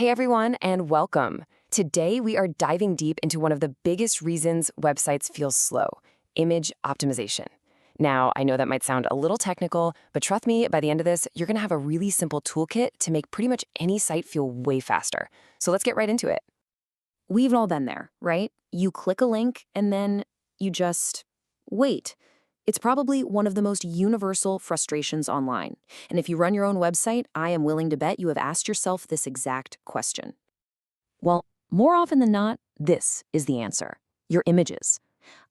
Hey everyone, and welcome. Today we are diving deep into one of the biggest reasons websites feel slow, image optimization. Now, I know that might sound a little technical, but trust me, by the end of this, you're going to have a really simple toolkit to make pretty much any site feel way faster. So let's get right into it. We've all been there, right? You click a link and then you just wait. It's probably one of the most universal frustrations online. And if you run your own website, I am willing to bet you have asked yourself this exact question. Well, more often than not, this is the answer: your images.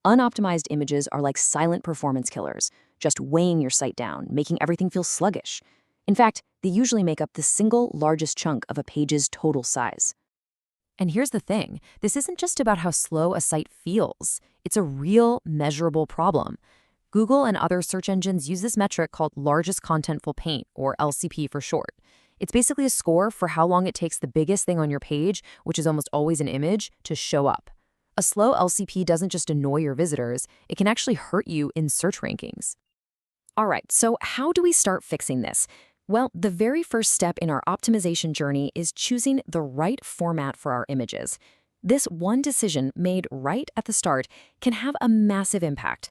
Unoptimized images are like silent performance killers, just weighing your site down, making everything feel sluggish. In fact, they usually make up the single largest chunk of a page's total size. And here's the thing, this isn't just about how slow a site feels. It's a real, measurable problem. Google and other search engines use this metric called largest contentful paint, or LCP for short. It's basically a score for how long it takes the biggest thing on your page, which is almost always an image, to show up. A slow LCP doesn't just annoy your visitors, it can actually hurt you in search rankings. All right, so how do we start fixing this? Well, the very first step in our optimization journey is choosing the right format for our images. This one decision made right at the start can have a massive impact.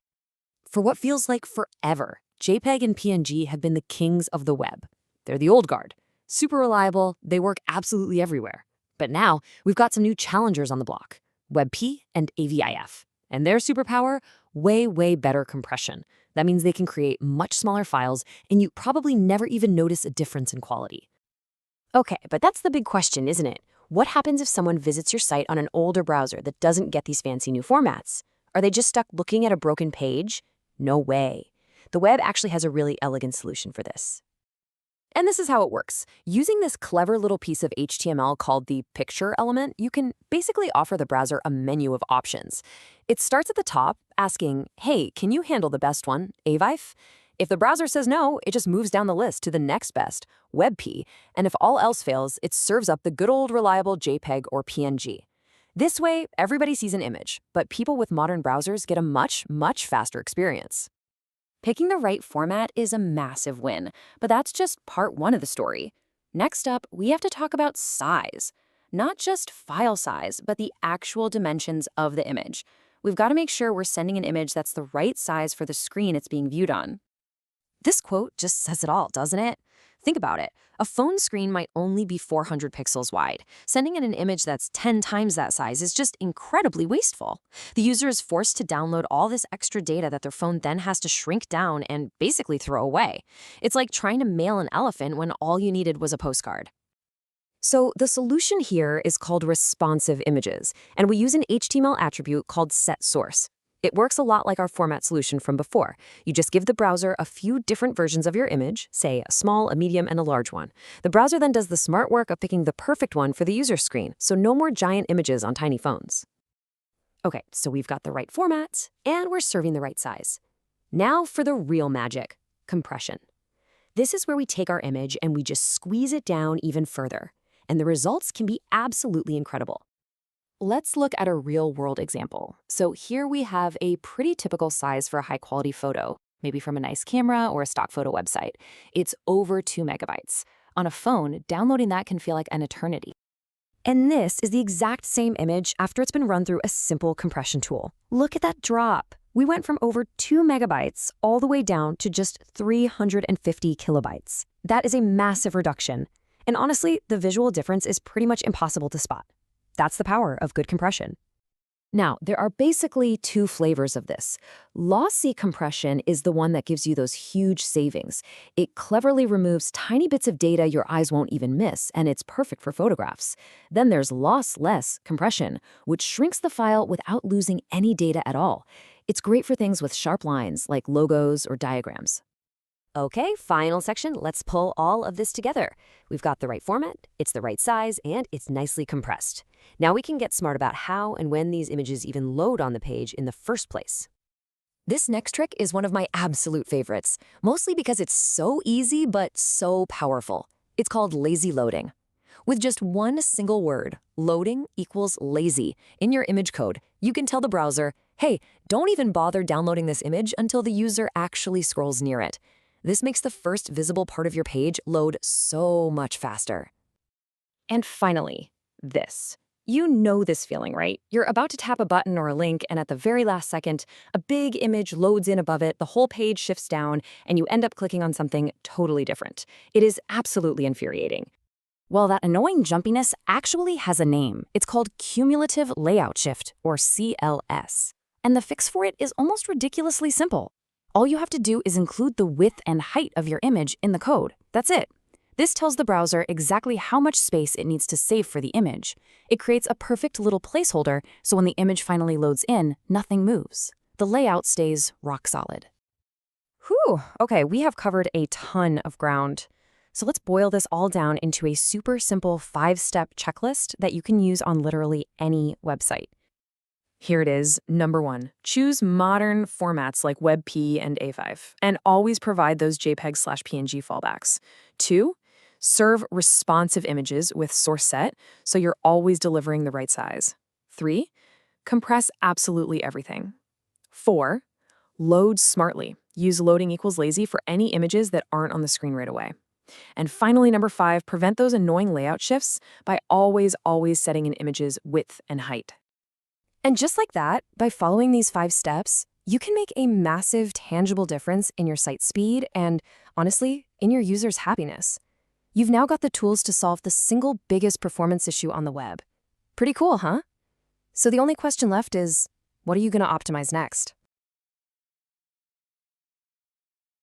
For what feels like forever, JPEG and PNG have been the kings of the web. They're the old guard. Super reliable, they work absolutely everywhere. But now, we've got some new challengers on the block: WebP and AVIF. And their superpower? Way better compression. That means they can create much smaller files, and you probably never even notice a difference in quality. Okay, but that's the big question, isn't it? What happens if someone visits your site on an older browser that doesn't get these fancy new formats? Are they just stuck looking at a broken page? No way. The web actually has a really elegant solution for this. And this is how it works. Using this clever little piece of HTML called the picture element, you can basically offer the browser a menu of options. It starts at the top, asking, hey, can you handle the best one, AVIF? If the browser says no, it just moves down the list to the next best, WebP, and if all else fails, it serves up the good old reliable JPEG or PNG. This way, everybody sees an image, but people with modern browsers get a much faster experience. Picking the right format is a massive win, but that's just part one of the story. Next up, we have to talk about size. Not just file size, but the actual dimensions of the image. We've got to make sure we're sending an image that's the right size for the screen it's being viewed on. This quote just says it all, doesn't it? Think about it. A phone screen might only be 400 pixels wide. Sending in an image that's 10 times that size is just incredibly wasteful. The user is forced to download all this extra data that their phone then has to shrink down and basically throw away. It's like trying to mail an elephant when all you needed was a postcard. So the solution here is called responsive images, and we use an HTML attribute called setSource. It works a lot like our format solution from before. You just give the browser a few different versions of your image, say a small, a medium, and a large one. The browser then does the smart work of picking the perfect one for the user screen, so no more giant images on tiny phones. Okay, so we've got the right format, and we're serving the right size. Now for the real magic: compression. This is where we take our image and we just squeeze it down even further, and the results can be absolutely incredible. Let's look at a real-world example. So here we have a pretty typical size for a high-quality photo, maybe from a nice camera or a stock photo website. It's over 2 megabytes. On a phone, downloading that can feel like an eternity. And this is the exact same image after it's been run through a simple compression tool. Look at that drop. We went from over 2 megabytes all the way down to just 350 kilobytes. That is a massive reduction. And honestly, the visual difference is pretty much impossible to spot. That's the power of good compression. Now, there are basically two flavors of this. Lossy compression is the one that gives you those huge savings. It cleverly removes tiny bits of data your eyes won't even miss, and it's perfect for photographs. Then there's lossless compression, which shrinks the file without losing any data at all. It's great for things with sharp lines like logos or diagrams. Okay, final section. Let's pull all of this together. We've got the right format, it's the right size, and it's nicely compressed. Now we can get smart about how and when these images even load on the page in the first place. This next trick is one of my absolute favorites, mostly because it's so easy but so powerful. It's called lazy loading. With just one single word, loading equals lazy, in your image code, you can tell the browser, hey, don't even bother downloading this image until the user actually scrolls near it. This makes the first visible part of your page load so much faster. And finally, this. You know this feeling, right? You're about to tap a button or a link, and at the very last second, a big image loads in above it, the whole page shifts down, and you end up clicking on something totally different. It is absolutely infuriating. Well, that annoying jumpiness actually has a name. It's called cumulative layout shift, or CLS. And the fix for it is almost ridiculously simple. All you have to do is include the width and height of your image in the code. That's it. This tells the browser exactly how much space it needs to save for the image. It creates a perfect little placeholder, so when the image finally loads in, nothing moves. The layout stays rock solid. Whew, okay, we have covered a ton of ground. So let's boil this all down into a super simple 5-step checklist that you can use on literally any website. Here it is. Number 1, choose modern formats like WebP and A5, and always provide those JPEG/PNG fallbacks. 2, serve responsive images with source set, so you're always delivering the right size. 3, compress absolutely everything. 4, load smartly. Use loading equals lazy for any images that aren't on the screen right away. And finally, number 5, prevent those annoying layout shifts by always setting an image's width and height. And just like that, by following these 5 steps, you can make a massive, tangible difference in your site speed and, honestly, in your users' happiness. You've now got the tools to solve the single biggest performance issue on the web. Pretty cool, huh? So the only question left is, what are you going to optimize next?